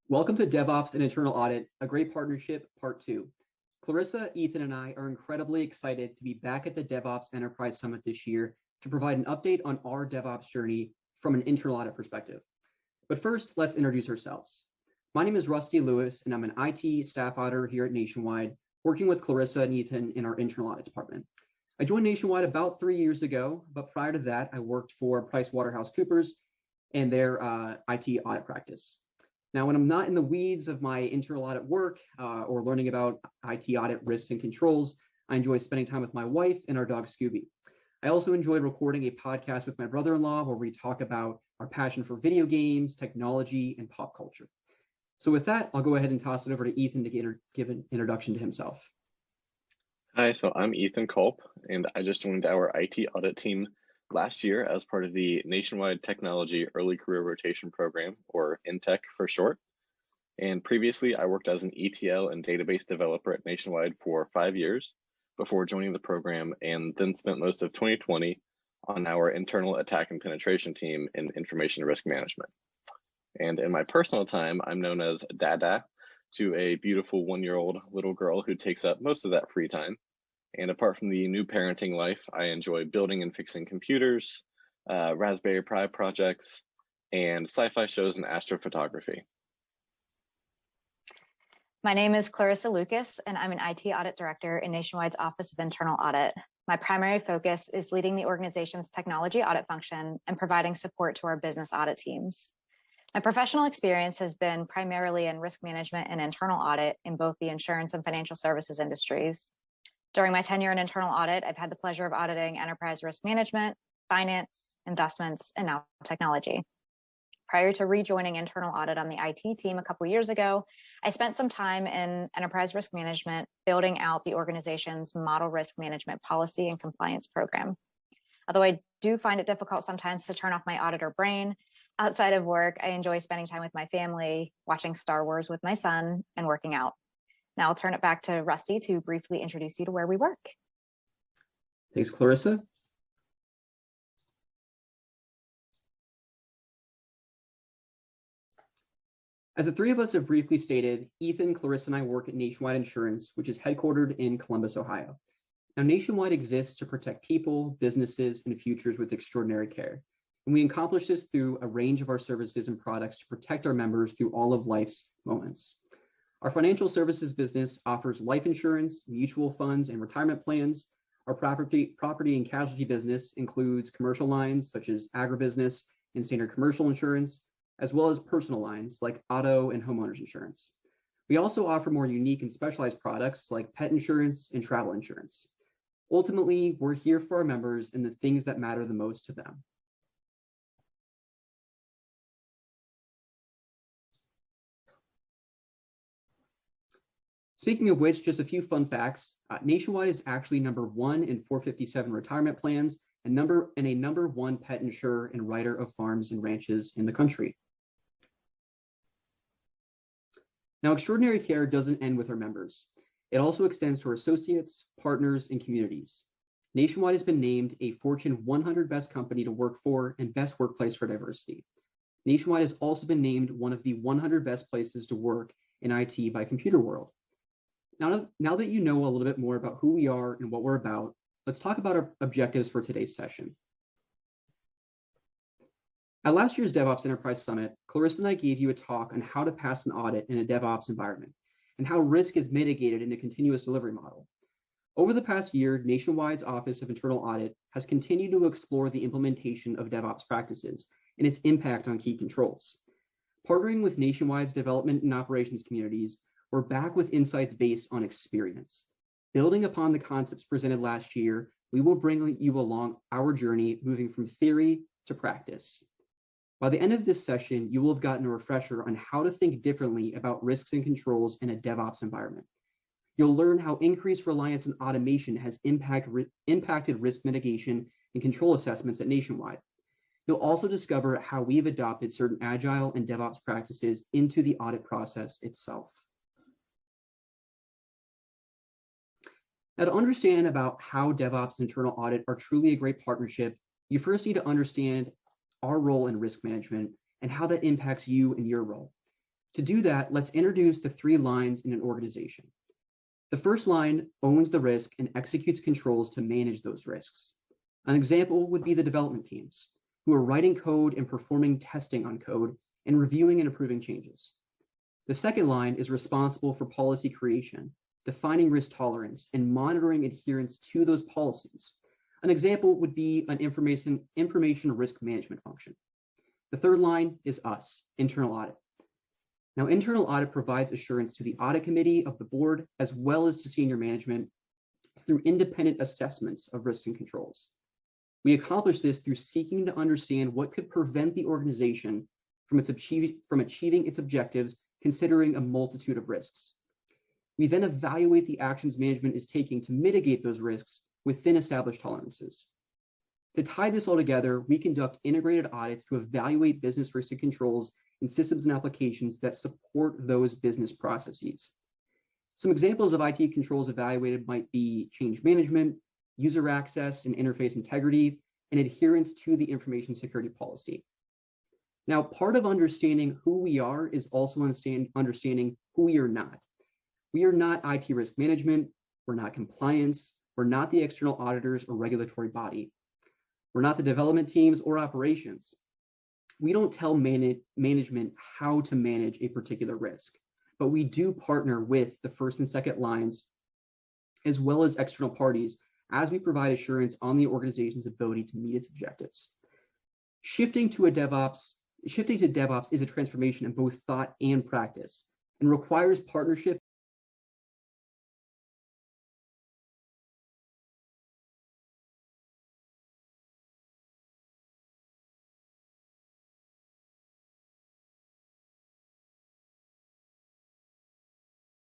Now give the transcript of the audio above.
Welcome to DevOps and Internal Audit, a great partnership, part 2. Clarissa, Ethan, and I are incredibly excited to be back at the DevOps Enterprise Summit this year to provide an update on our DevOps journey from an internal audit perspective. But first, let's introduce ourselves. My name is Rusty Lewis, and I'm an IT staff auditor here at Nationwide, working with Clarissa and Ethan in our internal audit department. I joined Nationwide about 3 years ago, but prior to that, I worked for PricewaterhouseCoopers and their IT audit practice. Now, when I'm not in the weeds of my internal audit work or learning about IT audit risks and controls, I enjoy spending time with my wife and our dog, Scooby. I also enjoy recording a podcast with my brother-in-law where we talk about our passion for video games, technology, and pop culture. So with that, I'll go ahead and toss it over to Ethan to give an introduction to himself. Hi, so I'm Ethan Culp, and I just joined our IT audit team last year as part of the Nationwide Technology Early Career Rotation Program, or NTEC for short. And previously, I worked as an ETL and database developer at Nationwide for 5 years before joining the program, and then spent most of 2020 on our internal attack and penetration team in information risk management. And in my personal time, I'm known as Dada to a beautiful 1-year-old little girl who takes up most of that free time. And apart from the new parenting life, I enjoy building and fixing computers, Raspberry Pi projects, and sci-fi shows and astrophotography. My name is Clarissa Lucas, and I'm an IT audit director in Nationwide's Office of Internal Audit. My primary focus is leading the organization's technology audit function and providing support to our business audit teams. My professional experience has been primarily in risk management and internal audit in both the insurance and financial services industries. During my tenure in internal audit, I've had the pleasure of auditing enterprise risk management, finance, investments, and now technology. Prior to rejoining internal audit on the IT team a couple years ago, I spent some time in enterprise risk management, building out the organization's model risk management policy and compliance program. Although I do find it difficult sometimes to turn off my auditor brain, outside of work, I enjoy spending time with my family, watching Star Wars with my son, and working out. Now I'll turn it back to Rusty to briefly introduce you to where we work. Thanks, Clarissa. As the three of us have briefly stated, Ethan, Clarissa, and I work at Nationwide Insurance, which is headquartered in Columbus, Ohio. Now, Nationwide exists to protect people, businesses, and futures with extraordinary care. And we accomplish this through a range of our services and products to protect our members through all of life's moments. Our financial services business offers life insurance, mutual funds, and retirement plans. Our property and casualty business includes commercial lines such as agribusiness and standard commercial insurance, as well as personal lines like auto and homeowners insurance. We also offer more unique and specialized products like pet insurance and travel insurance. Ultimately, we're here for our members and the things that matter the most to them. Speaking of which, just a few fun facts. Nationwide is actually #1 in 457 retirement plans and a number 1 pet insurer and writer of farms and ranches in the country. Now, extraordinary care doesn't end with our members. It also extends to our associates, partners, and communities. Nationwide has been named a Fortune 100 Best Company to Work For and Best Workplace for Diversity. Nationwide has also been named one of the 100 Best Places to Work in IT by Computer World. Now that you know a little bit more about who we are and what we're about, let's talk about our objectives for today's session. At last year's DevOps Enterprise Summit, Clarissa and I gave you a talk on how to pass an audit in a DevOps environment and how risk is mitigated in a continuous delivery model. Over the past year, Nationwide's Office of Internal Audit has continued to explore the implementation of DevOps practices and its impact on key controls. Partnering with Nationwide's development and operations communities, we're back with insights based on experience. Building upon the concepts presented last year, we will bring you along our journey moving from theory to practice. By the end of this session, you will have gotten a refresher on how to think differently about risks and controls in a DevOps environment. You'll learn how increased reliance on automation has impacted risk mitigation and control assessments at Nationwide. You'll also discover how we've adopted certain agile and DevOps practices into the audit process itself. Now, to understand about how DevOps and internal audit are truly a great partnership, you first need to understand our role in risk management and how that impacts you and your role. To do that, let's introduce the 3 lines in an organization. The first line owns the risk and executes controls to manage those risks. An example would be the development teams, who are writing code and performing testing on code and reviewing and approving changes. The second line is responsible for policy creation, defining risk tolerance, and monitoring adherence to those policies. An example would be an information risk management function. The third line is us, internal audit. Now, internal audit provides assurance to the audit committee of the board, as well as to senior management through independent assessments of risks and controls. We accomplish this through seeking to understand what could prevent the organization from achieving its objectives, considering a multitude of risks. We then evaluate the actions management is taking to mitigate those risks within established tolerances. To tie this all together, we conduct integrated audits to evaluate business risk and controls and systems and applications that support those business processes. Some examples of IT controls evaluated might be change management, user access and interface integrity, and adherence to the information security policy. Now, part of understanding who we are is also understanding who we are not. We are not IT risk management, we're not compliance, we're not the external auditors or regulatory body. We're not the development teams or operations. We don't tell management how to manage a particular risk, but we do partner with the first and second lines, as well as external parties, as we provide assurance on the organization's ability to meet its objectives. Shifting to DevOps is a transformation in both thought and practice, and requires partnership